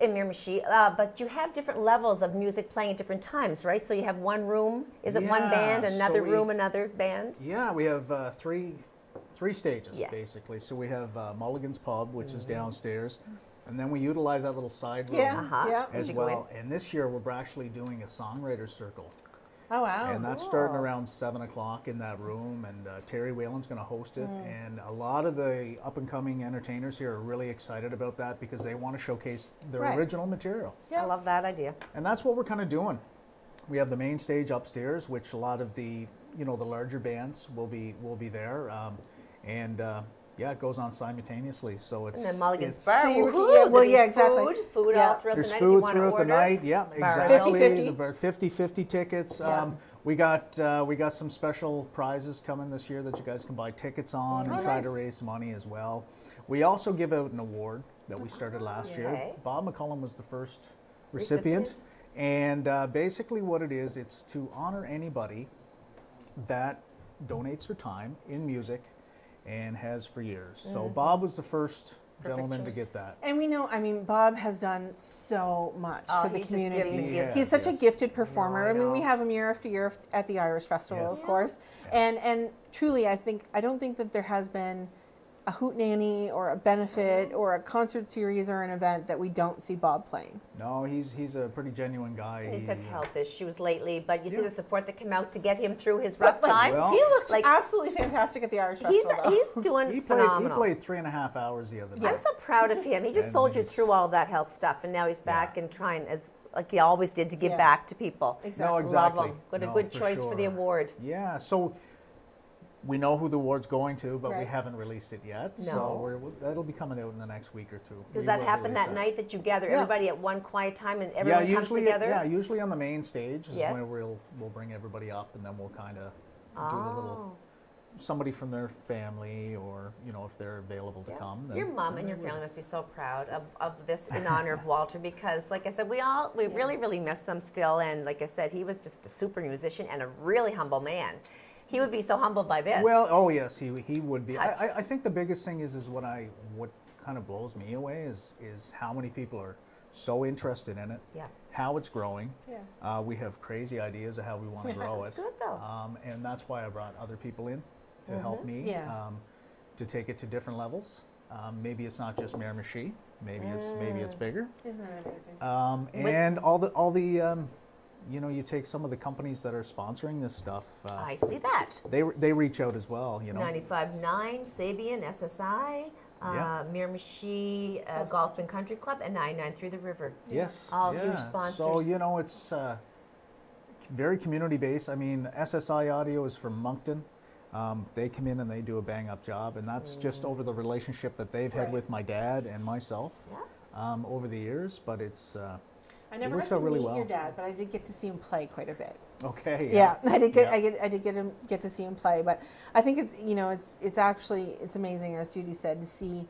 in Miramichi. But you have different levels of music playing at different times, right? So you have one room. Is it one band? Another room, another band? Yeah, we have three stages basically. So we have Mulligan's Pub, which is downstairs. And then we utilize that little side room as well. And this year we're actually doing a songwriter's circle. Oh, wow. And that's starting around 7 o'clock in that room. And Terry Whalen's going to host it. And a lot of the up-and-coming entertainers here are really excited about that because they want to showcase their original material. Yeah. I love that idea. And that's what we're kind of doing. We have the main stage upstairs, which a lot of the larger bands will be there. It goes on simultaneously, so it's. And then Mulligan's Bar. So exactly. Food all throughout There's the night. food throughout the night. Yeah, exactly. 50-50 tickets. Yeah. We got some special prizes coming this year that you guys can buy tickets on and try to raise money as well. We also give out an award that we started last year. Bob McCullum was the first recipient. And basically what it is, it's to honor anybody that donates their time in music and has for years. So Bob was the first gentleman to get that. And we know, Bob has done so much for the community. He's such a gifted performer. We have him year after year at the Irish Festival, of course. Yeah. And truly, I don't think that there has been a hootenanny or a benefit or a concert series or an event that we don't see Bob playing. No, he's a pretty genuine guy. He's had health issues lately, but you see the support that came out to get him through his rough time. Well, he looked absolutely fantastic at the Irish Festival. He's doing phenomenal. He played 3.5 hours the other night. I'm so proud of him. He just soldiered through all that health stuff, and now he's back and trying like he always did to give back to people. Exactly. No, exactly. Love him. What a good choice for the award. Yeah. So. We know who the award's going to, but we haven't released it yet. No. So that'll be coming out in the next week or two. Does that happen that night that you gather everybody at one quiet time and everyone comes together? Yeah, usually on the main stage is when we'll bring everybody up, and then we'll kind of do the little somebody from their family, or if they're available to come. Then, your mom and your family must be so proud of this in honor of Walter, because like I said, we really, really miss him still. And like I said, he was just a super musician and a really humble man. He would be so humbled by this. Well, oh yes, he would be. Touch. I think the biggest thing is what kind of blows me away is how many people are so interested in it. Yeah. How it's growing. Yeah. We have crazy ideas of how we want to grow it. That's good though. And that's why I brought other people in to help me to take it to different levels. Maybe it's not just Miramichi. Maybe it's bigger. Isn't that amazing? And all the you know, you take some of the companies that are sponsoring this stuff. I see that. They reach out as well. You know. 95.9, Sabian, SSI, Miramichi Golf and Country Club, and 99.3 The River. Yes. All huge sponsors. So you know, it's very community based. I mean, SSI Audio is from Moncton. They come in and they do a bang up job, and that's just over the relationship that they've had with my dad and myself over the years. But it's I never got to meet your dad, but I did get to see him play quite a bit. Okay. Yeah, I did get to see him play, but I think it's actually amazing, as Judy said, to see,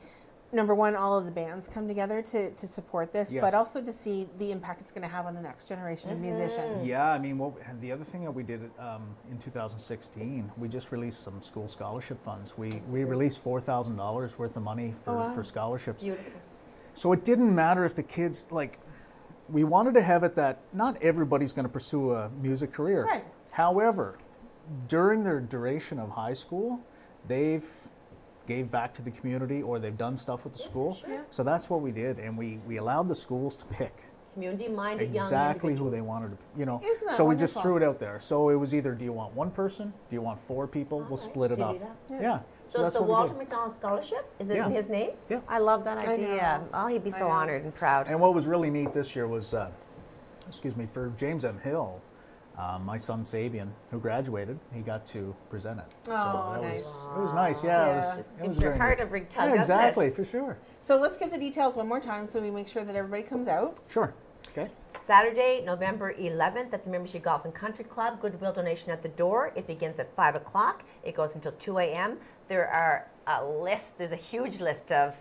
number one, all of the bands come together to support this, but also to see the impact it's going to have on the next generation of musicians. Yeah, I mean, the other thing that we did in 2016, we just released some school scholarship funds. We released $4,000 worth of money for scholarships. Beautiful. So it didn't matter if the kids, like, we wanted to have it that not everybody's going to pursue a music career. Right. However, during their duration of high school, they've gave back to the community or they've done stuff with the school. Yeah. So that's what we did, and we allowed the schools to pick Community-minded young exactly who individuals. they wanted to, you know. Isn't that so we just wonderful? threw it out there. So it was either, do you want one person? Do you want 4 people? We'll split it Divvy up. it up. Yeah. So it's that's the what we Walter did. McDonald Scholarship? Is it Yeah. in his name? Yeah. I love that I idea. know. Oh, he'd be I so know. honored and proud. And what was really neat this year was, for James M. Hill, my son Sabian, who graduated, he got to present it. Oh, so that nice. it was nice, yeah. Yeah. It was Gives your very heart neat. a big tug, Yeah, doesn't it? exactly, for sure. So let's give the details one more time so we make sure that everybody comes out. Sure. Okay. Saturday, November 11th at the Miramichi Golf and Country Club. Goodwill donation at the door. It begins at 5 o'clock. It goes until 2 a.m. There are there's a huge list of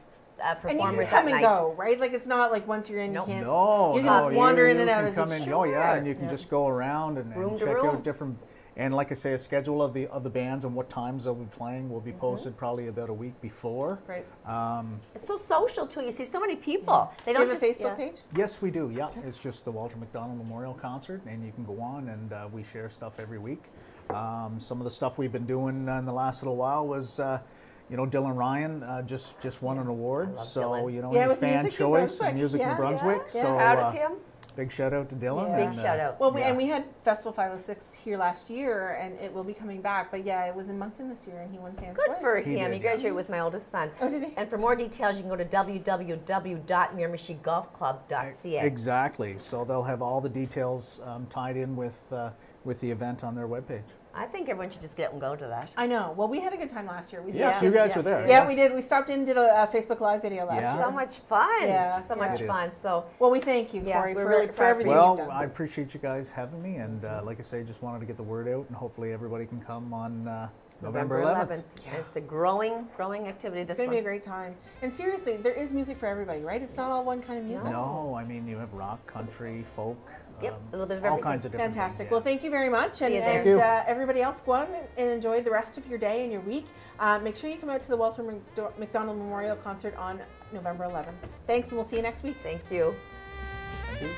performers And you can that come night. and go, right? Like it's not like once you're in, Nope. you can't. No, you can wander in and out can as come you in. choose. Oh yeah, and you Sure. can Yeah. just go around and Room to check room. out different. And like I say, a schedule of the bands and what times they'll be playing will be posted probably about a week before. Great. It's so social too. You see so many people. They Do you don't have a just Facebook page? Yes, we do. Yeah, it's just the Walter McDonald Memorial Concert, and you can go on and we share stuff every week. Some of the stuff we've been doing in the last little while was. Dylan Ryan just won an award, love so Dylan. Yeah, his with fan Music New choice Brunswick. and Music Yeah, in Brunswick. yeah. So Proud of him. big shout out to Dylan. Yeah. Big and, shout out. Well, yeah. and we had Festival 506 here last year, and it will be coming back. But yeah, it was in Moncton this year, and he won fan Good choice. for He him. did, He graduated yes. with my oldest son. Oh, did he? And for more details, you can go to www.miramichigolfclub.ca. Exactly. So they'll have all the details tied in with the event on their webpage. I think everyone should just get up and go to that. I know. Well, we had a good time last year. We Yes, stopped you in- guys were there. Yeah, yes. we did. We stopped in and did a Facebook Live video last Yeah. year. So much fun. Yeah, So yeah. much It is. fun. So Well, we thank you, Yeah, Corey, we're for, really for proud of everything you. Well, you've done. I appreciate you guys having me, and like I say, just wanted to get the word out, and hopefully everybody can come on November 11th. It's a growing activity It's this going to one. be a great time. And seriously, there is music for everybody, right? It's not all one kind of music. No, I mean you have rock, country, folk, Yep, a little bit of all everything. kinds of different Fantastic. things. Well, thank you very much. See you And, there. Thank you. everybody else, go out and enjoy the rest of your day and your week. Make sure you come out to the Walter McDonald Memorial Concert on November 11th. Thanks, and we'll see you next week. Thank you. Thank you.